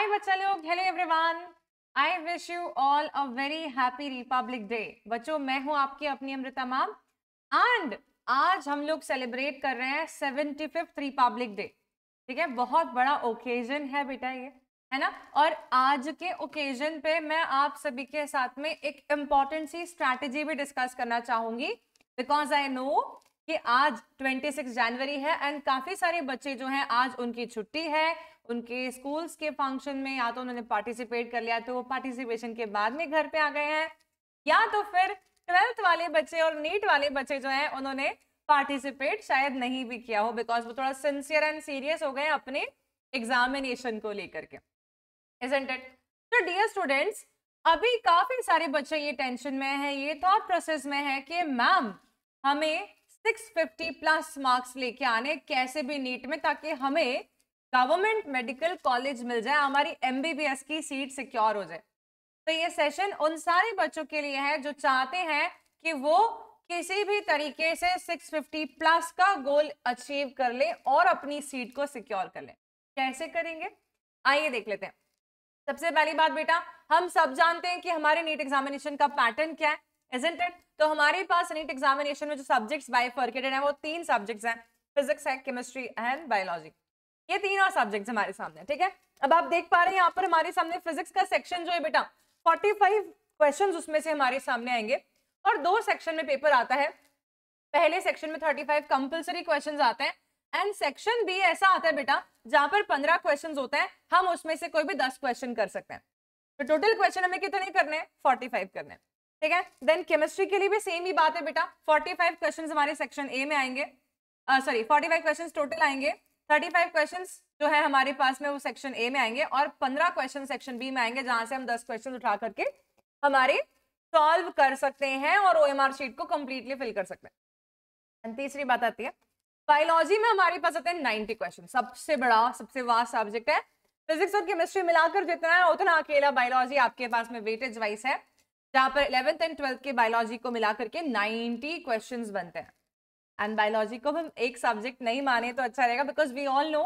हाय बच्चा लोग, hello everyone. I wish you all a very happy Republic day. बच्चों, मैं हूं आपकी अपनी अमृता मैम एंड आज हम लोग सेलिब्रेट कर रहे हैं 75th रिपब्लिक डे। ठीक है, बहुत बड़ा ओकेजन है बेटा ये, है ना। और आज के ओकेजन पे मैं आप सभी के साथ में एक इम्पॉर्टेंट सी स्ट्रैटेजी भी डिस्कस करना चाहूंगी, बिकॉज आई नो कि आज 26 जनवरी है एंड काफी सारे बच्चे जो हैं आज उनकी छुट्टी है, उनके स्कूल्स के फंक्शन में या तो उन्होंने पार्टिसिपेट कर लिया तो वो पार्टिसिपेशन के बाद में घर पे आ गए हैं, या तो फिर 12th वाले बच्चे और नीट वाले बच्चे जो हैं उन्होंने पार्टिसिपेट शायद नहीं भी किया हो, बिकॉज वो थोड़ा सिंसियर एंड सीरियस हो गए अपने एग्जामिनेशन को लेकर के, isn't it? तो डियर स्टूडेंट्स, अभी काफी सारे बच्चे ये टेंशन में है, ये थॉट प्रोसेस में है कि मैम हमें 650 प्लस मार्क्स लेके आने कैसे भी नीट में, ताकि हमें गवर्नमेंट मेडिकल कॉलेज मिल जाए, हमारी एमबीबीएस की सीट सिक्योर हो जाए। तो ये सेशन उन सारे बच्चों के लिए है जो चाहते हैं कि वो किसी भी तरीके से 650 प्लस का गोल अचीव कर ले और अपनी सीट को सिक्योर कर ले। कैसे करेंगे, आइए देख लेते हैं। सबसे पहली बात बेटा, हम सब जानते हैं कि हमारे नीट एग्जामिनेशन का पैटर्न क्या है, isn't it? तो हमारे पास नीट एग्जामिनेशन में जो सब्जेक्ट्स बाइफर्केटेड है वो 3 सब्जेक्ट्स हैं, फिजिक्स है, केमिस्ट्री एंड बायोलॉजी। ये तीनों सब्जेक्ट्स हमारे सामने, ठीक है। अब आप देख पा रहे हैं यहाँ पर हमारे सामने फिजिक्स का सेक्शन जो है बेटा 45 क्वेश्चंस उसमें से हमारे सामने आएंगे और 2 सेक्शन में पेपर आता है। पहले सेक्शन में 35 कंपल्सरी क्वेश्चंस आते हैं एंड सेक्शन बी ऐसा आता है बेटा जहां पर 15 क्वेश्चंस होते हैं, हम उसमें से कोई भी 10 क्वेश्चन कर सकते हैं। तो टोटल क्वेश्चन हमें कितने करने हैं, 45 करने हैं, ठीक है। देन केमिस्ट्री के लिए भी सेम ही बात है बेटा, 45 क्वेश्चंस हमारे सेक्शन ए में आएंगे, 45 क्वेश्चंस टोटल आएंगे, 35 क्वेश्चंस जो है हमारे पास में वो सेक्शन ए में आएंगे और 15 क्वेश्चन सेक्शन बी में आएंगे, जहां से हम 10 क्वेश्चन उठा करके हमारे सॉल्व कर सकते हैं और ओएमआर शीट को कंप्लीटली फिल कर सकते हैं। तीसरी बात आती है बायोलॉजी में हमारे पास आते हैं 90 क्वेश्चन, सबसे बड़ा सबसे वास्ट सब्जेक्ट है। फिजिक्स और केमिस्ट्री मिलाकर जितना है उतना अकेला बायोलॉजी आपके पास में वेटेज वाइज है, जहां पर 11th एंड 12th के बायोलॉजी को मिलाकर के 90 क्वेश्चंस बनते हैं। एंड बायोलॉजी को हम एक सब्जेक्ट नहीं माने तो अच्छा रहेगा, बिकॉज वी ऑल नो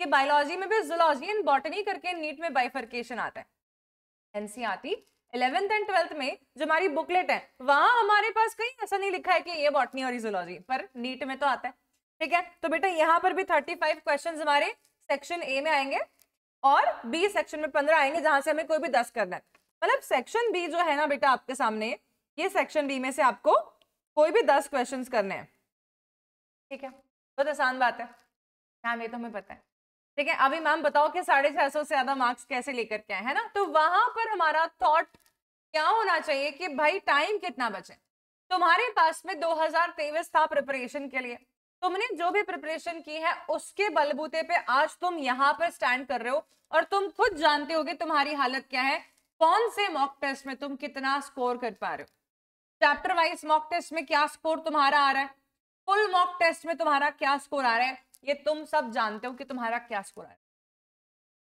कि बायोलॉजी में भी जूलॉजी एंड बॉटनी करके नीट में बाइफर्केशन आता है। एनसीईआरटी 11th एंड 12th में जो हमारी बुकलेट है वहां हमारे पास कहीं ऐसा नहीं लिखा है कि ये बॉटनी और जूलॉजी, पर नीट में तो आता है, ठीक है। तो बेटा यहाँ पर भी 35 क्वेश्चंस हमारे सेक्शन ए में आएंगे और बी सेक्शन में 15 आएंगे, जहां से हमें कोई भी 10 करना है। मतलब सेक्शन बी जो है ना बेटा आपके सामने, ये सेक्शन बी में से आपको कोई भी 10 क्वेश्चंस करने हैं, ठीक है। बहुत आसान बात है मैम, ये तो हमें पता है, ठीक है। अभी मैम बताओ कि 650 से ज्यादा मार्क्स कैसे लेकर के आए, है ना। तो वहां पर हमारा थॉट क्या होना चाहिए कि भाई टाइम कितना बचे। तुम्हारे पास में 2023 था प्रिपरेशन के लिए, तुमने जो भी प्रिपरेशन की है उसके बलबूते पे आज तुम यहाँ पर स्टैंड कर रहे हो और तुम खुद जानते होगे तुम्हारी हालत क्या है, कौन से मॉक टेस्ट में तुम कितना स्कोर कर पा रहे हो, चैप्टर वाइज मॉक टेस्ट में क्या स्कोर तुम्हारा आ रहा है, फुल मॉक टेस्ट में तुम्हारा क्या स्कोर आ रहा है, ये तुम सब जानते हो कि तुम्हारा क्या स्कोर आ रहा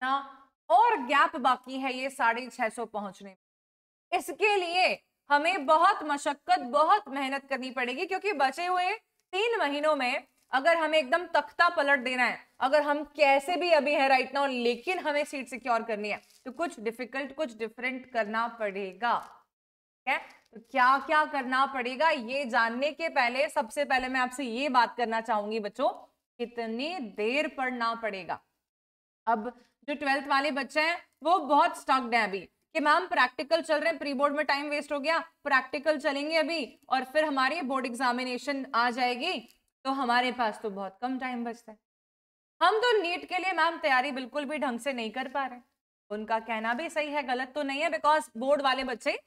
है ना। और गैप बाकी है ये 650 पहुंचने में। इसके लिए हमें बहुत मशक्कत बहुत मेहनत करनी पड़ेगी, क्योंकि बचे हुए 3 महीनों में अगर हमें एकदम तख्ता पलट देना है, अगर हम कैसे भी अभी है राइट नाउ लेकिन हमें सीट सिक्योर करनी है, तो कुछ डिफिकल्ट कुछ डिफरेंट करना पड़ेगा, ठीक है। तो क्या क्या करना पड़ेगा ये जानने के पहले सबसे पहले मैं आपसे ये बात करना चाहूंगी बच्चों, कितनी देर पढ़ना पड़ेगा। अब जो 12th वाले बच्चे हैं वो बहुत स्टक्ड हैं अभी कि मैम प्रैक्टिकल चल रहे हैं, प्री बोर्ड में टाइम वेस्ट हो गया, प्रैक्टिकल चलेंगे अभी और फिर हमारी बोर्ड एग्जामिनेशन आ जाएगी, तो हमारे पास तो बहुत कम टाइम बचता है। हम तो नीट के लिए मैम तैयारी बिल्कुल भी ढंग से नहीं कर पा रहे। उनका कहना भी सही है, गलत तो नहीं है, बिकॉज बोर्ड वाले बच्चे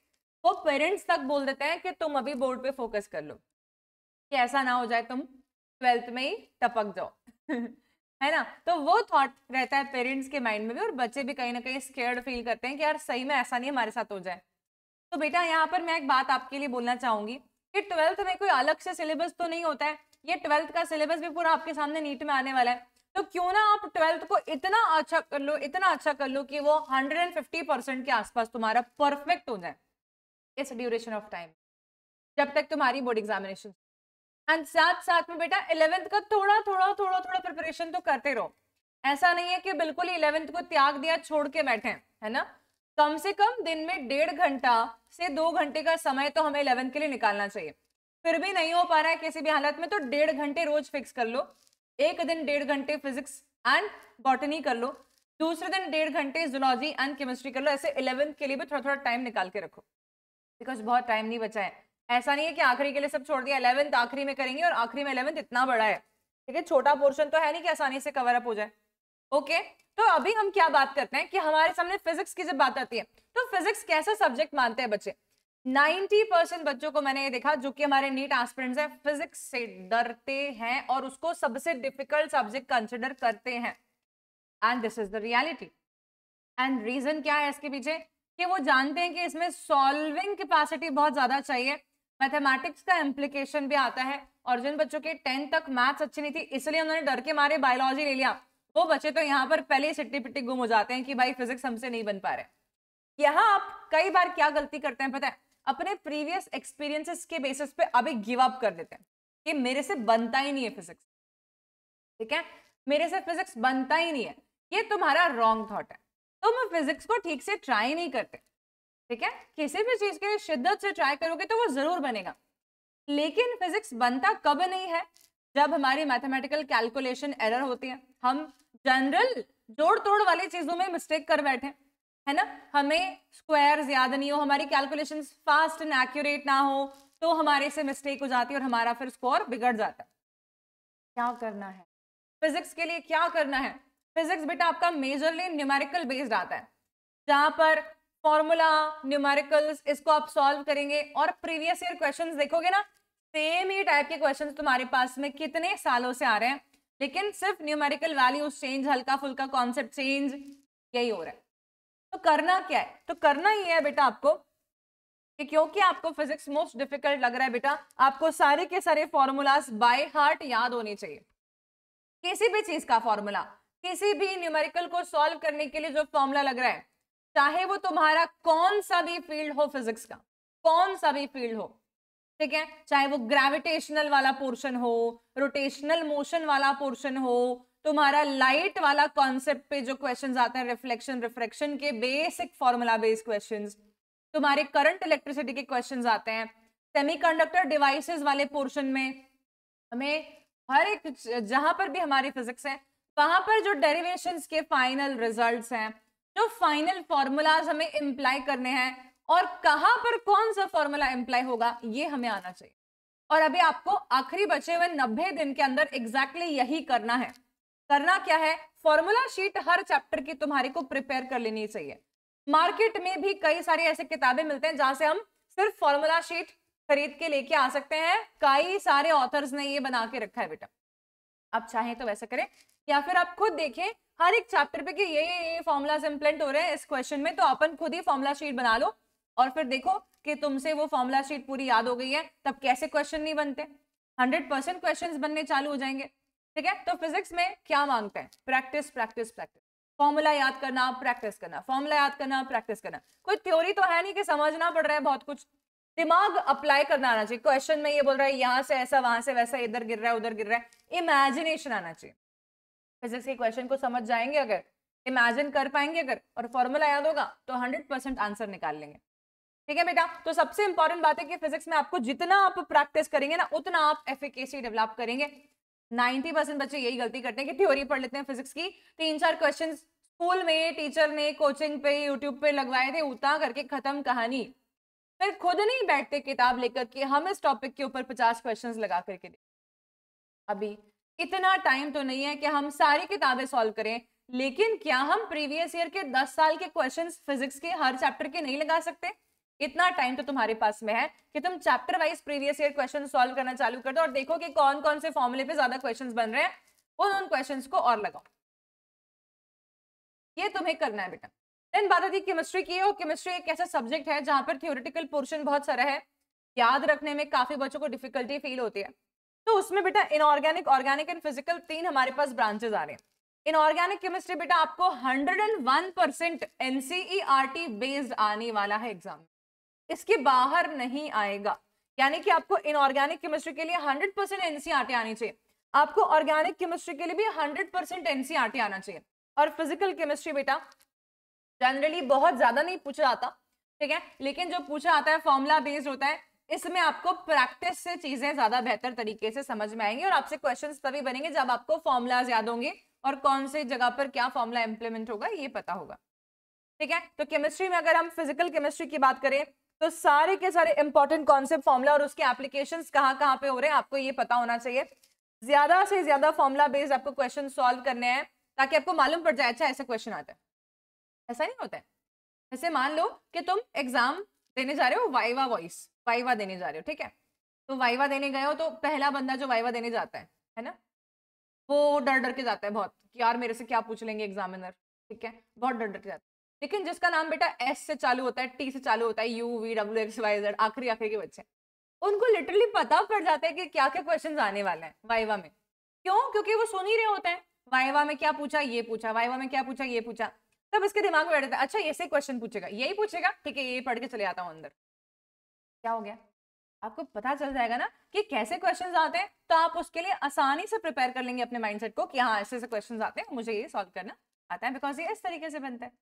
वो पेरेंट्स तक बोल देते हैं कि तुम अभी बोर्ड पे फोकस कर लो, कि ऐसा ना हो जाए तुम 12th में ही टपक जाओ है ना। तो वो थॉट रहता है पेरेंट्स के माइंड में भी और बच्चे भी कहीं ना कहीं स्केर्ड फील करते हैं कि यार सही में ऐसा नहीं हमारे साथ हो जाए। तो बेटा यहाँ पर मैं एक बात आपके लिए बोलना चाहूंगी कि 12th में कोई अलग से सिलेबस तो नहीं होता है, ये 12th का सिलेबस भी पूरा आपके सामने नीट में आने वाला है। तो क्यों ना आप 12th को इतना अच्छा कर लो, इतना अच्छा कर लो कि वो 150% के आसपास तुम्हारा परफेक्ट हो जाए इस ड्यूरेशन ऑफ टाइम, जब तक तुम्हारी बोर्ड एग्जामिनेशन। एंड साथ साथ में बेटा 11th का थोड़ा थोड़ा प्रिपरेशन तो करते रहो। ऐसा नहीं है कि बिल्कुल ही 11th को त्याग दिया, छोड़ के बैठे हैं, है ना। कम से कम दिन में 1.5 घंटा से 2 घंटे का समय तो हमें 11th के लिए निकालना चाहिए। फिर भी नहीं हो पा रहा है किसी भी हालत में तो 1.5 घंटे रोज फिक्स कर लो। एक दिन 1.5 घंटे फिजिक्स एंड बॉटनी कर लो, दूसरे दिन 1.5 घंटे जूलॉजी एंड केमिस्ट्री कर लो। ऐसे 11th के लिए भी थोड़ा थोड़ा टाइम निकाल के रखो, बिकॉज बहुत टाइम नहीं बचा है। ऐसा नहीं है कि आखिरी के लिए सब छोड़ दिया, 11th आखिरी में करेंगे, और आखिरी में 11th इतना बड़ा है, ठीक है, छोटा पोर्शन तो है नहीं कि आसानी से कवर अप हो जाए। ओके, तो अभी हम क्या बात करते हैं कि हमारे सामने फिजिक्स की जब बात आती है तो फिजिक्स कैसा सब्जेक्ट मानते हैं बच्चे। 90% बच्चों को मैंने ये देखा जो कि हमारे नीट एस्पिरेंट्स हैं, फिजिक्स से डरते हैं और उसको सबसे डिफिकल्ट सब्जेक्ट कंसिडर करते हैं। And this is the reality. And reason क्या है इसके पीछे, कि वो जानते हैं कि इसमें सॉल्विंग कैपेसिटी बहुत ज्यादा चाहिए, मैथमेटिक्स का इम्प्लीकेशन भी आता है। और जिन बच्चों के 10th तक मैथ्स अच्छी नहीं थी इसलिए उन्होंने डर के मारे बायोलॉजी ले लिया, वो बच्चे तो यहाँ पर पहले ही सिट्टी पिट्टी गुम हो जाते हैं कि भाई फिजिक्स हमसे नहीं बन पा रहे। यहाँ आप कई बार क्या गलती करते हैं पता है, अपने प्रीवियस एक्सपीरियंसेस के बेसिस पे अभी गिव अप कर देते हैं कि मेरे से बनता ही नहीं है फिजिक्स, ठीक है, मेरे से फिजिक्स बनता ही नहीं है। ये तुम्हारा रॉन्ग थॉट है। तुम फिजिक्स को ठीक से ट्राई नहीं करते, ठीक है, किसी भी चीज के लिए शिद्दत से ट्राई करोगे तो वो जरूर बनेगा, लेकिन फिजिक्स बनता कब नहीं है, जब हमारी मैथमेटिकल कैलकुलेशन एरर होती है, हम जनरल जोड़ तोड़ वाली चीजों में मिस्टेक कर बैठे, है ना, हमें स्क्वायर्स याद नहीं हो, हमारी कैलकुलेशंस फास्ट एंड एक्यूरेट ना हो, तो हमारे से मिस्टेक हो जाती है और हमारा फिर स्कोर बिगड़ जाता है। क्या करना है फिजिक्स के लिए, क्या करना है, फिजिक्स बेटा आपका मेजरली न्यूमेरिकल बेस्ड आता है, जहां पर फॉर्मूला न्यूमेरिकल्स इसको आप सॉल्व करेंगे और प्रीवियस ईयर क्वेश्चंस देखोगे ना, सेम ही टाइप के क्वेश्चंस तुम्हारे पास में कितने सालों से आ रहे हैं, लेकिन सिर्फ न्यूमेरिकल वैल्यूज चेंज, हल्का फुल्का कॉन्सेप्ट चेंज, यही हो रहा है। तो करना क्या है, तो करना ही है बेटा आपको कि क्योंकि आपको फिजिक्स मोस्ट डिफिकल्ट लग रहा है बेटा, आपको सारे के सारे फॉर्मूलाज बाय हार्ट याद होने चाहिए। किसी भी चीज का फॉर्मूला, किसी भी न्यूमेरिकल को सॉल्व करने के लिए जो फॉर्मूला लग रहा है, चाहे वो तुम्हारा कौन सा भी फील्ड हो फिजिक्स का, कौन सा भी फील्ड हो, ठीक है, चाहे वो ग्रेविटेशनल वाला पोर्शन हो, रोटेशनल मोशन वाला पोर्शन हो, तुम्हारा लाइट वाला कॉन्सेप्ट पे जो क्वेश्चंस आते हैं, रिफ्लेक्शन रिफ्रैक्शन के बेसिक फॉर्मूला बेस्ड क्वेश्चंस, तुम्हारे करंट इलेक्ट्रिसिटी के क्वेश्चंस आते हैं, सेमीकंडक्टर डिवाइसेस वाले पोर्शन में हमें हर एक जहां पर भी हमारी फिजिक्स है वहां पर जो डेरिवेशंस के फाइनल रिजल्ट्स हैं, जो फाइनल फॉर्मूलाज हमें इम्प्लाई करने हैं और कहां पर कौन सा फॉर्मूला इम्प्लाई होगा, ये हमें आना चाहिए। और अभी आपको आखिरी बचे हुए 90 दिन के अंदर एग्जैक्टली यही करना है। करना क्या है, फॉर्मूला शीट हर चैप्टर की तुम्हारी को प्रिपेयर कर लेनी चाहिए। मार्केट में भी कई सारी ऐसे किताबें मिलते हैं जहां से हम सिर्फ फॉर्मूला शीट खरीद के लेके आ सकते हैं, कई सारे ऑथर्स ने ये बना के रखा है बेटा, आप चाहें तो वैसा करें, या फिर आप खुद देखें हर एक चैप्टर पे कि ये फॉर्मूलाज इंप्लीमेंट हो रहे हैं इस क्वेश्चन में, तो अपन खुद ही फॉर्मूला शीट बना लो और फिर देखो कि तुमसे वो फॉर्मूला शीट पूरी याद हो गई है, तब कैसे क्वेश्चन नहीं बनते, 100% क्वेश्चंस बनने चालू हो जाएंगे, ठीक है। तो फिजिक्स में क्या मांगते हैं, प्रैक्टिस प्रैक्टिस प्रैक्टिस, फॉर्मूला याद करना, प्रैक्टिस करना, फॉर्मूला याद करना, प्रैक्टिस करना। कोई थ्योरी तो है नहीं कि समझना पड़ रहा है बहुत कुछ, दिमाग अप्लाई करना आना चाहिए। क्वेश्चन में ये बोल रहा है यहाँ से ऐसा, वहां से वैसा, इधर गिर रहा है उधर गिर रहा है, इमेजिनेशन आना चाहिए। फिजिक्स के क्वेश्चन को समझ जाएंगे अगर, इमेजिन कर पाएंगे अगर, और फॉर्मूला याद होगा तो 100% आंसर निकाल लेंगे, ठीक है बेटा। तो सबसे इंपॉर्टेंट बात है कि फिजिक्स में आपको जितना आप प्रैक्टिस करेंगे ना उतना आप एफिकेसी डेवलप करेंगे। 90% बच्चे यही गलती करते हैं कि थ्योरी पढ़ लेते हैं फिजिक्स की, 3-4 क्वेश्चन स्कूल में टीचर ने कोचिंग पे यूट्यूब पे लगवाए थे, उतना करके खत्म कहानी, फिर खुद नहीं बैठते किताब लेकर कि हम इस टॉपिक के ऊपर 50 क्वेश्चंस लगा करके दें। अभी इतना टाइम तो नहीं है कि हम सारी किताबें सॉल्व करें, लेकिन क्या हम प्रीवियस ईयर के 10 साल के क्वेश्चंस फिजिक्स के हर चैप्टर के नहीं लगा सकते? इतना टाइम तो तुम्हारे पास में है कि तुम chapter wise previous year question solve करना चालू कर दो और देखो कि कौन कौन से फॉर्मूले पे ज्यादा क्वेश्चंस बन रहे हैं, उन क्वेश्चंस को और लगाओ। ये तुम्हें करना है बेटा। देन बात आती है केमिस्ट्री की, और केमिस्ट्री एक ऐसा सब्जेक्ट है जहां पर थ्योरेटिकल पोर्शन बहुत सारा है, याद रखने में काफी बच्चों को डिफिकल्टी फील होती है। तो उसमें बेटा इनऑर्गेनिक, ऑर्गेनिक एंड फिजिकल 3 हमारे पास ब्रांचेस आ रहे हैं। इनऑर्गेनिक केमिस्ट्री बेटा आपको 101% एनसीईआरटी बेस्ड आने वाला है एग्जाम, इसके बाहर नहीं आएगा। यानी कि आपको इनऑर्गेनिक केमिस्ट्री के लिए 100% एनसीईआरटी आनी चाहिए। आपको ऑर्गेनिक केमिस्ट्री के लिए भी 100% एनसीईआरटी आना चाहिए। और फिजिकल केमिस्ट्री बेटा जनरली बहुत ज्यादा नहीं पूछा जाता, ठीक है, लेकिन जो पूछा आता है फॉर्मूला बेस्ड होता है। इसमें आपको प्रैक्टिस से चीजें ज्यादा बेहतर तरीके से समझ में आएंगी और आपसे क्वेश्चंस तभी बनेंगे जब आपको फॉर्मूलाज याद होंगे और कौन से जगह पर क्या फॉर्मूला इंप्लीमेंट होगा ये पता होगा, ठीक है। तो केमिस्ट्री में अगर हम फिजिकल केमिस्ट्री की बात करें तो सारे के सारे इंपॉर्टेंट कॉन्सेप्ट फॉर्मूला और उसके एप्लीकेशंस कहाँ कहाँ पे हो रहे हैं आपको ये पता होना चाहिए। ज्यादा से ज्यादा फॉर्मूला बेस्ड आपको क्वेश्चन सॉल्व करने हैं ताकि आपको मालूम पड़ जाए अच्छा ऐसा क्वेश्चन आता है। ऐसा नहीं होता है, जैसे मान लो कि तुम एग्जाम देने जा रहे हो, वाइवा देने जा रहे हो, ठीक है। तो वाइवा देने गए हो तो पहला बंदा जो वाइवा देने जाता है ना, वो डर डर के जाता है बहुत कि यार मेरे से क्या पूछ लेंगे एग्जामिनर, ठीक है, बहुत डर डर के जाता है। लेकिन जिसका नाम बेटा एस से चालू होता है, टी से चालू होता है, U V W X Y Z, आखिरी आखिरी के बच्चे, उनको लिटरली पता पड़ जाता है कि क्या क्या क्वेश्चन आने वाले हैं वाइवा में। क्यों? क्योंकि वो सुन ही रहे होते हैं, वाइवा में क्या पूछा ये पूछा, वाइवा में क्या पूछा ये पूछा, तब इसके दिमाग में बैठ जाता है अच्छा ऐसे क्वेश्चन पूछेगा, यही पूछेगा, ठीक है, ये पढ़ के चले आता हूँ अंदर। क्या हो गया? आपको पता चल जाएगा ना कि कैसे क्वेश्चंस आते हैं, तो आप उसके लिए आसानी से प्रिपेयर कर लेंगे अपने माइंडसेट को कि हाँ ऐसे ऐसे क्वेश्चंस आते हैं, मुझे ये सॉल्व करना आता है बिकॉज ये इस तरीके से बनता है,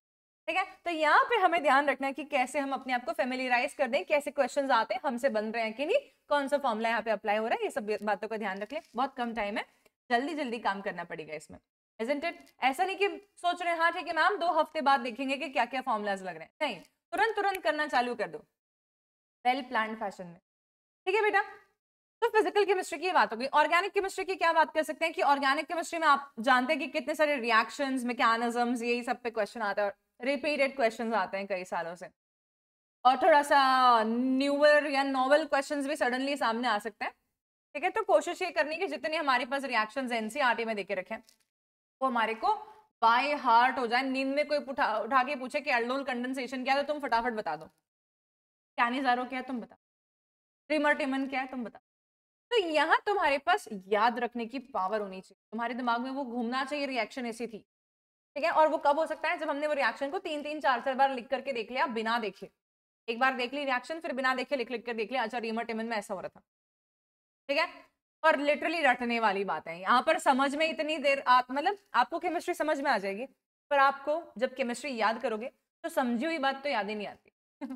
ठीक है। तो यहाँ पे हमें ध्यान रखना है कि कैसे हम अपने आप को फेमिलियराइज कर दें, कैसे क्वेश्चंस आते हैं, हमसे बन रहे हैं कि नहीं, कौन सा फॉर्मूला यहाँ पे अप्लाई हो रहा है, ये सब बातों का ध्यान रख ले। बहुत कम टाइम है, जल्दी जल्दी काम करना पड़ेगा इसमें, isn't it? ऐसा नहीं कि सोच रहे हैं हाँ ठीक है मैम 2 हफ्ते बाद देखेंगे कि क्या क्या फॉर्मूलाज लग रहे हैं, नहीं, तुरंत तुरंत करना चालू कर दो वेल प्लान्ड फैशन में, ठीक है बेटा। तो फिजिकल केमिस्ट्री की बात होगी। ऑर्गेनिक केमिस्ट्री की क्या बात कर सकते हैं कि ऑर्गेनिक केमिस्ट्री में आप जानते हैं कि कितने सारे रिएक्शंस, मैकेनिज्म्स, यही सब पे क्वेश्चन आता है, रिपीटेड क्वेश्चंस आते हैं कई सालों से, और थोड़ा सा न्यूअर या नॉवल क्वेश्चंस भी सडनली सामने आ सकते हैं, ठीक है। तो कोशिश ये करनी कि जितने हमारे पास रिएक्शंस एनसीईआरटी में देके रखें वो हमारे को बाय हार्ट हो जाए। नींद में कोई उठा के पूछे कि एल्डोल कंडेंसेशन क्या है तो तुम फटाफट बता दो, कैनिजारो क्या है तुम बता, ट्रिमरटिमन क्या है तुम बता। तो यहाँ तुम्हारे पास याद रखने की पावर होनी चाहिए, तुम्हारे दिमाग में वो घूमना चाहिए रिएक्शन ऐसी थी, ठीक है। और वो कब हो सकता है? जब हमने वो रिएक्शन को 3-3 4-4 बार लिख करके देख लिया बिना देखे, एक बार देख ली रिएक्शन फिर बिना देखे लिख लिख कर देख लिया, अच्छा ट्रिमरटिमन में ऐसा हो रहा था, ठीक है। और लिटरली रटने वाली बात है यहाँ पर, समझ में इतनी देर मतलब आपको केमिस्ट्री समझ में आ जाएगी, पर आपको जब केमिस्ट्री याद करोगे तो समझी हुई बात तो याद ही नहीं आती।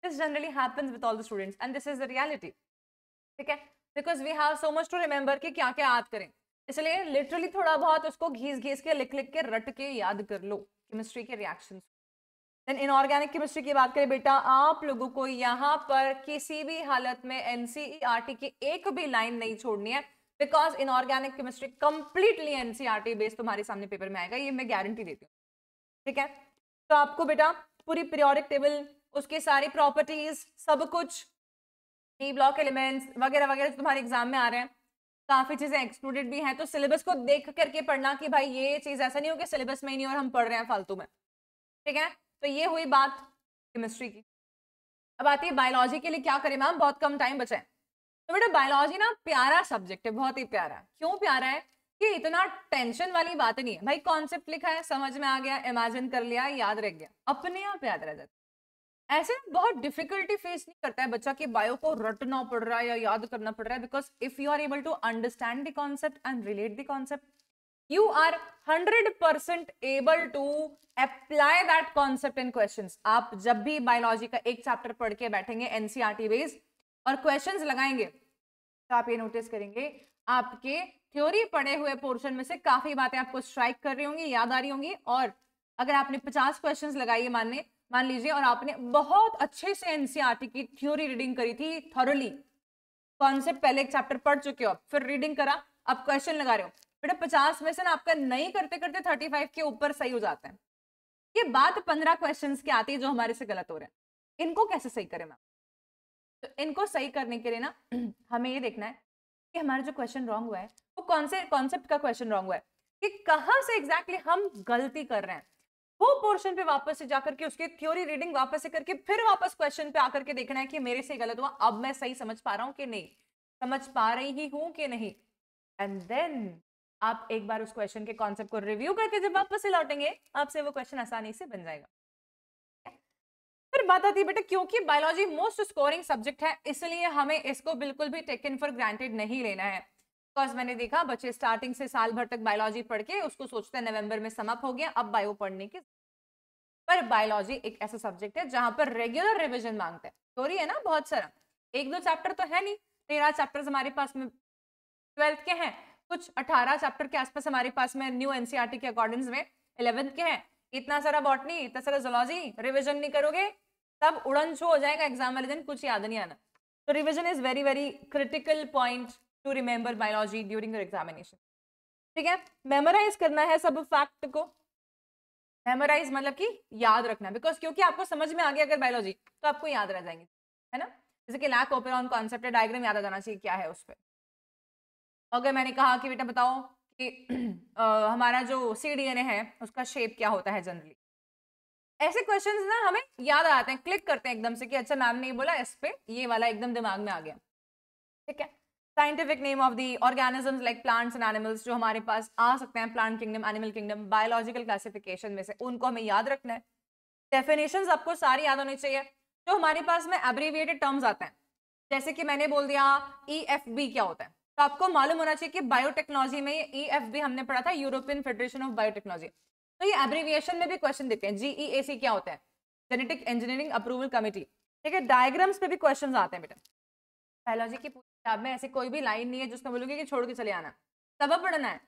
This generally happens with all the students and this is the reality, ठीक है, because we have so much to remember कि क्या क्या याद करें, इसलिए लिटरली थोड़ा बहुत उसको घीस घीस के लिख लिख के रट के याद कर लो केमिस्ट्री के रिएक्शंस। देन इनऑर्गेनिक केमिस्ट्री की बात करें बेटा, आप लोगों को यहाँ पर किसी भी हालत में एनसीईआरटी की एक भी लाइन नहीं छोड़नी है, because inorganic chemistry completely NCERT based तुम्हारे सामने पेपर में आएगा, ये मैं गारंटी देती हूँ, ठीक है। तो आपको बेटा पूरी पीरियोडिक टेबल, उसकी सारी प्रॉपर्टीज, सब कुछ, डी ब्लॉक एलिमेंट्स वगैरह वगैरह तुम्हारे एग्जाम में आ रहे हैं, काफी चीजें एक्सक्लूडेड भी हैं, तो सिलेबस को देख करके पढ़ना कि भाई ये चीज ऐसा नहीं हो कि सिलेबस में ही नहीं और हम पढ़ रहे हैं फालतू में, ठीक है। तो ये हुई बात केमिस्ट्री की। अब आती है बायोलॉजी के लिए क्या करें मैम, बहुत कम टाइम बचा है। तो बेटा बायोलॉजी ना प्यारा सब्जेक्ट है, बहुत ही प्यारा। क्यों प्यारा है? कि इतना टेंशन वाली बात नहीं है भाई, कॉन्सेप्ट लिखा है समझ में आ गया, इमेजिन कर लिया, याद रह गया, अपने आप याद रह जाता है। ऐसे बहुत डिफिकल्टी फेस नहीं करता है बच्चा कि बायो को रटना पड़ रहा है या याद करना पड़ रहा है, because if you are able to understand the concept and relate the concept, you are 100% able to apply that concept in questions। आप जब भी बायोलॉजी का एक चैप्टर पढ़ के बैठेंगे एनसीईआरटी बेस्ड और क्वेश्चंस लगाएंगे तो आप ये नोटिस करेंगे आपके थ्योरी पढ़े हुए पोर्शन में से काफी बातें आपको स्ट्राइक कर रही होंगी, याद आ रही होंगी। और अगर आपने 50 क्वेश्चंस लगाए मान लीजिए और आपने बहुत अच्छे से एनसीईआरटी की थ्योरी रीडिंग करी थी, थॉरली कॉन्सेप्ट पहले एक चैप्टर पढ़ चुके हो, फिर रीडिंग करा, अब क्वेश्चन लगा रहे हो, बेटा 50 में से ना आपका नहीं करते करते 35 के ऊपर सही हो जाता है। ये बात 15 क्वेश्चंस की आती है जो हमारे से गलत हो रहे हैं, इनको कैसे सही करें मैम? तो इनको सही करने के लिए ना हमें ये देखना है कि हमारा जो क्वेश्चन रॉन्ग हुआ है वो कौन से कॉन्सेप्ट का क्वेश्चन रॉन्ग हुआ है, कि कहाँ से एग्जैक्टली हम गलती कर रहे हैं। वो पोर्शन पे वापस से जाकर के उसकी थ्योरी रीडिंग वापस से करके फिर वापस क्वेश्चन पे आकर के देखना है कि मेरे से गलत हुआ, अब मैं सही समझ पा रहा हूँ कि नहीं, समझ पा रही ही हूँ कि नहीं। एंड देन आप एक बार उस क्वेश्चन के कॉन्सेप्ट को रिव्यू करके जब वापस से लौटेंगे आपसे वो क्वेश्चन आसानी से बन जाएगा। फिर बात आती है बेटा, क्योंकि बायोलॉजी मोस्ट स्कोरिंग सब्जेक्ट है इसलिए हमें इसको बिल्कुल भी टेकन फॉर ग्रांटेड नहीं लेना है। बिकॉज मैंने देखा बच्चे स्टार्टिंग से साल भर तक बायोलॉजी पढ़ के उसको सोचते हैं नवंबर में समाप्त हो गया, अब बायो पढ़ने की। पर बायोलॉजी एक ऐसा सब्जेक्ट है जहां पर रेगुलर रिविजन मांगते हैं। स्टोरी है ना बहुत सारा, एक दो चैप्टर तो है नहीं, 13 चैप्टर्स हमारे पास में 12th के हैं, कुछ 18 चैप्टर के आसपास हमारे पास में न्यू एनसीईआरटी के अकॉर्डिंग में 11th के हैं। इतना सारा बॉटनी, इतना सारा जूलॉजी, रिविजन नहीं करोगे तब उड़न छू हो जाएगा एग्जाम वाले दिन, कुछ याद नहीं आना। तो revision is very very critical point two remember biology during your examination. ठीक है, मेमोराइज करना है सब फैक्ट को। मेमोराइज मतलब कि याद रखना, बिकॉज क्योंकि आपको समझ में आ गया अगर बायोलॉजी तो आपको याद रह जाएंगे, है ना। जैसे कि लैक ओपेरॉन कॉन्सेप्ट है, डायग्राम याद आ जाना चाहिए क्या है उस पर। अगर मैंने कहा कि बेटा बताओ कि हमारा जो cDNA है उसका शेप क्या होता है जनरली, ऐसे क्वेश्चंस ना हमें याद आते हैं, क्लिक करते हैं एकदम से कि अच्छा मैम ने ये बोला, इस पे ये वाला एकदम दिमाग में आ गया। ठीक है, scientific name of the organisms like plants and animals जो हमारे पास आ सकते हैं, plant kingdom, animal kingdom, biological classification में से उनको हमें याद रखना है। डेफिनेशंस आपको सारी याद होनी चाहिए। जो हमारे पास में एब्रीविएटेड टर्म्स आते हैं, जैसे कि मैंने बोल दिया EFB क्या होता है, तो आपको मालूम होना चाहिए कि बायोटेक्नोलॉजी में EFB हमने पढ़ा था, यूरोपियन फेडरेशन ऑफ बायोटेक्नोलॉजी। तो ये एब्रीविएशन में भी क्वेश्चन देते हैं। GEAC क्या होता है, जेनेटिक इंजीनियरिंग अप्रूवल कमेटी। ठीक है, डायग्राम्स पे भी क्वेश्चन आते हैं बेटा। बायोलॉजी की किताब में ऐसी कोई भी लाइन नहीं है जिसमें बोलोगे कि छोड़ के चले आना, सब पढ़ना है।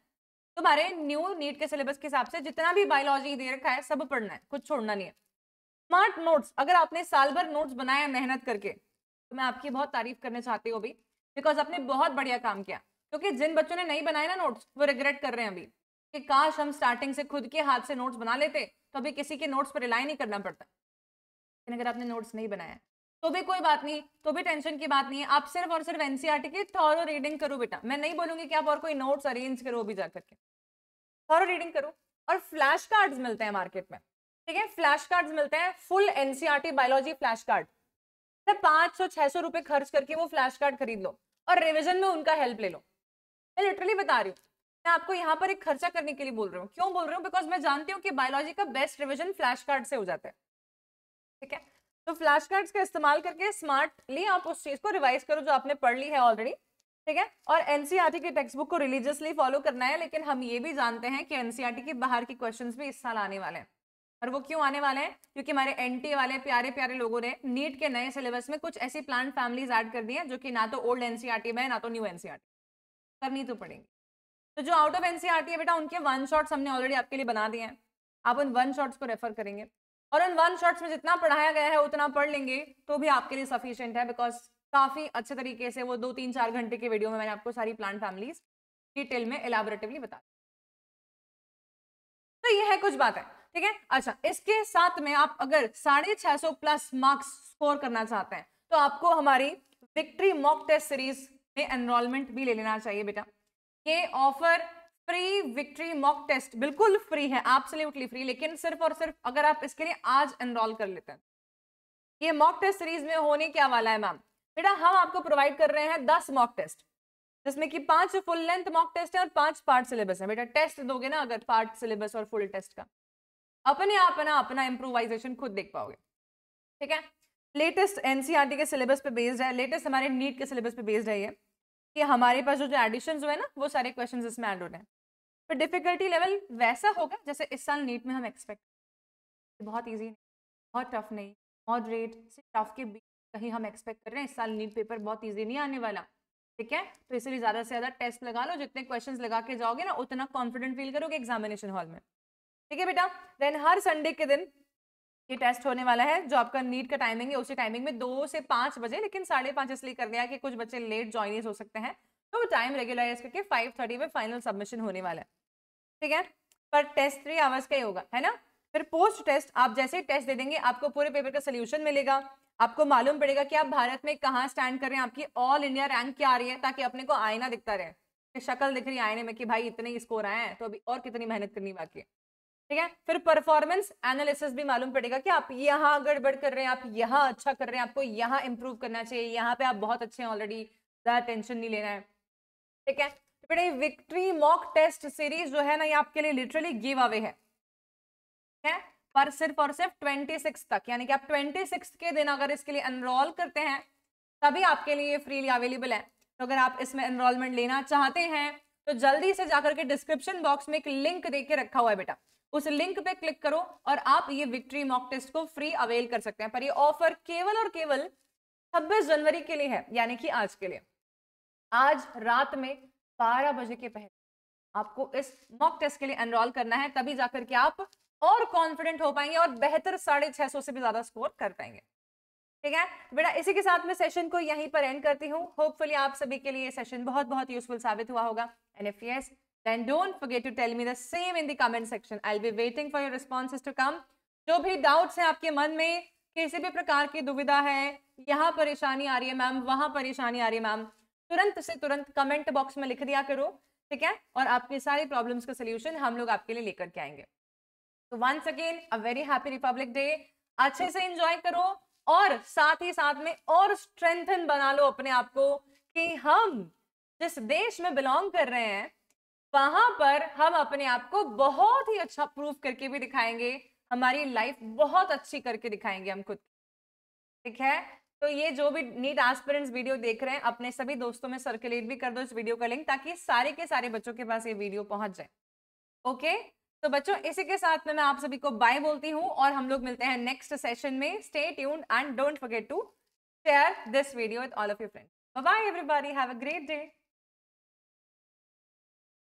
तुम्हारे न्यू नीट के सिलेबस के हिसाब से जितना भी बायोलॉजी दे रखा है सब पढ़ना है, कुछ छोड़ना नहीं है। स्मार्ट नोट्स, अगर आपने साल भर नोट्स बनाया मेहनत करके तो मैं आपकी बहुत तारीफ करना चाहती हूँ अभी, बिकॉज आपने बहुत बढ़िया काम किया। क्योंकि जिन बच्चों ने नहीं बनाए ना नोट्स वो रिग्रेट कर रहे हैं अभी कि काश हम स्टार्टिंग से खुद के हाथ से नोट्स बना लेते तो अभी किसी के नोट्स पर रिलाई नहीं करना पड़ता। लेकिन अगर आपने नोट्स नहीं बनाया तो भी कोई बात नहीं, तो भी टेंशन की बात नहीं है। आप सिर्फ और सिर्फ एनसीईआरटी की थॉरो रीडिंग करो बेटा। मैं नहीं बोलूंगी कि आप और कोई नोट्स अरेंज करो भी जाकर के, थॉरो रीडिंग करो। और फ्लैश कार्ड्स मिलते हैं मार्केट में, ठीक है, फ्लैश कार्ड्स मिलते हैं, full NCERT biology flash card. 500-600 रुपए खर्च करके वो फ्लैश कार्ड खरीद लो और रिविजन में उनका हेल्प ले लो। मैं लिटरली बता रही हूँ, मैं आपको यहाँ पर एक खर्चा करने के लिए बोल रही हूँ। क्यों बोल रही हूँ, बिकॉज मैं जानती हूँ कि बायोलॉजी का बेस्ट रिविजन फ्लैश कार्ड से हो जाता है। ठीक है, तो फ्लैश कार्ड्स का इस्तेमाल करके स्मार्टली आप उस चीज को रिवाइज करो जो आपने पढ़ ली है ऑलरेडी। ठीक है, और एनसीईआरटी के टेक्स्ट बुक को रिलीजियसली फॉलो करना है। लेकिन हम ये भी जानते हैं कि एनसीईआरटी के बाहर के क्वेश्चंस भी इस साल आने वाले हैं। और वो क्यों आने वाले हैं, क्योंकि हमारे एनटी वाले प्यारे प्यारे लोगों ने नीट के नए सिलेबस में कुछ ऐसी प्लांट फैमिलीज ऐड कर दी हैं जो कि ना तो ओल्ड एनसीईआरटी में है ना तो न्यू एनसीईआरटी, करनी तो पड़ेगी। तो जो आउट ऑफ एनसीईआरटी है बेटा उनके वन शॉट्स हमने ऑलरेडी आपके लिए बना दिए हैं, आप उन वन शॉट्स को रेफर करेंगे और उन वन शॉट्स में जितना पढ़ाया गया है उतना पढ़ लेंगे तो भी आपके लिए सफिशिएंट है। बिकॉज काफी अच्छे तरीके से वो 2-3-4 घंटे के वीडियो में मैंने आपको सारी प्लांट फैमिलीज डिटेल में एलैबोरेटिवली बता। तो ये है कुछ बात है। ठीक है, अच्छा इसके साथ में आप अगर 650 प्लस मार्क्स स्कोर करना चाहते हैं तो आपको हमारी विक्ट्री मॉक टेस्ट सीरीज में एनरोलमेंट भी ले लेना चाहिए बेटा। ये offer free victory mock test बिल्कुल फ्री है, एब्सोल्युटली फ्री, लेकिन सिर्फ और सिर्फ अगर आप इसके लिए आज एनरोल कर लेते हैं। ये मॉक टेस्ट सीरीज में होने क्या वाला है मैम, बेटा हम आपको प्रोवाइड कर रहे हैं 10 मॉक टेस्ट, जिसमें कि 5 फुल लेंथ मॉक टेस्ट है और 5 पार्ट सिलेबस है। बेटा टेस्ट दोगे ना अगर पार्ट सिलेबस और फुल टेस्ट का, अपने आप ना अपना इम्प्रोवाइजेशन खुद देख पाओगे। ठीक है, लेटेस्ट एनसीईआरटी के सिलेबस पे बेस्ड है, लेटेस्ट हमारे नीट के सिलेबस पे बेस्ड है ये, कि हमारे पास जो एडिशन है ना वो सारे क्वेश्चंस इसमें ऐड हो रहे हैं। तो डिफिकल्टी लेवल वैसा होगा जैसे इस साल नीट में हम एक्सपेक्ट, बहुत ईजी नहीं, बहुत टफ नहीं, मॉडरेट से टफ के बीच कहीं हम एक्सपेक्ट कर रहे हैं। इस साल नीट पेपर बहुत ईजी नहीं आने वाला। ठीक है, तो इसलिए ज्यादा से ज्यादा टेस्ट लगा लो, जितने क्वेश्चंस लगा के जाओगे ना उतना कॉन्फिडेंट फील करोगे एग्जामिनेशन हॉल में। ठीक है बेटा, देन हर संडे के दिन ये टेस्ट होने वाला है। जो आपका नीट का टाइमिंग है उसी टाइमिंग में 2 से 5 बजे, लेकिन 5:30 इसलिए कर दिया कि कुछ बच्चे लेट ज्वाइनिंग हो सकते हैं, तो टाइम रेगुलराइज करके 5:30 में फाइनल सबमिशन होने वाला है। ठीक है, पर टेस्ट 3 आवर्स का ही होगा, है ना। फिर पोस्ट टेस्ट आप जैसे ही टेस्ट दे देंगे आपको पूरे पेपर का सोल्यूशन मिलेगा, आपको मालूम पड़ेगा कि आप भारत में कहाँ स्टैंड कर रहे हैं, आपकी ऑल इंडिया रैंक क्या आ रही है, ताकि अपने को आईना दिखता रहे कि शक्ल दिख रही है आईने में कि भाई इतने ही स्कोर आए हैं तो अभी और कितनी मेहनत करनी बाकी है। ठीक है, फिर परफॉर्मेंस एनालिसिस भी मालूम पड़ेगा कि आप यहाँ गड़बड़ कर रहे हैं, आप यहाँ अच्छा कर रहे हैं, आपको यहाँ इंप्रूव करना चाहिए, यहाँ पे आप बहुत अच्छे हैं ऑलरेडी, ज्यादा टेंशन नहीं लेना है। ठीक है, तो बेटा ये विक्ट्री मॉक टेस्ट सीरीज जो है ना ये आपके लिए लिटरली गिव अवे है, पर सिर्फ और सिर्फ 26 तक, यानी कि आप 26 के दिन अगर इसके लिए एनरोल करते हैं तभी आपके लिए फ्रीली अवेलेबल है। तो अगर आप इसमें एनरोलमेंट लेना चाहते हैं तो जल्दी से जाकर के डिस्क्रिप्शन बॉक्स में एक लिंक दे के रखा हुआ है बेटा, उस लिंक पे क्लिक करो और आप ये विक्ट्री मॉक टेस्ट को फ्री अवेल कर सकते हैं। पर ये ऑफर केवल और केवल 26 जनवरी के लिए है, यानी कि आज के लिए। आज रात में 12 बजे के पहले आपको इस मॉक टेस्ट के लिए एनरोल करना है, तभी जाकर के आप और कॉन्फिडेंट हो पाएंगे और बेहतर 650 से भी ज्यादा स्कोर कर पाएंगे। ठीक है बेटा, इसी के साथ मैं सेशन को यहीं पर एंड करती हूँ। होपफुली आप सभी के लिए सेशन बहुत बहुत यूजफुल साबित हुआ होगा। And if yes, then don't forget to tell me the same in the comment section. I'll be waiting for your responses to come. जो भी डाउट्स हैं आपके मन में, किसी भी प्रकार की दुविधा है, यहाँ परेशानी आ रही है मैम, वहां परेशानी आ रही है मैम, तुरंत से तुरंत कमेंट बॉक्स में लिख दिया करो, ठीक है, और आपकी सारी प्रॉब्लम्स का सोल्यूशन हम लोग आपके लिए लेकर के आएंगे। तो once again a very happy Republic Day. अच्छे से एंजॉय करो और साथ ही साथ में और स्ट्रेंथन बना लो अपने आप को कि हम जिस देश में बिलोंग कर रहे हैं वहां पर हम अपने आप को बहुत ही अच्छा प्रूफ करके भी दिखाएंगे, हमारी लाइफ बहुत अच्छी करके दिखाएंगे हम खुद। ठीक है, तो ये जो भी नीट एस्पिरेंट्स वीडियो देख रहे हैं अपने सभी दोस्तों में सर्कुलेट भी कर दो इस वीडियो का लिंक, ताकि सारे के सारे बच्चों के पास ये वीडियो पहुंच जाए। ओके, तो बच्चों इसी के साथ में मैं आप सभी को बाय बोलती हूँ और हम लोग मिलते हैं नेक्स्ट सेशन में। Stay tuned and don't forget to share this video with all of your friends. Bye bye everybody, have a great day.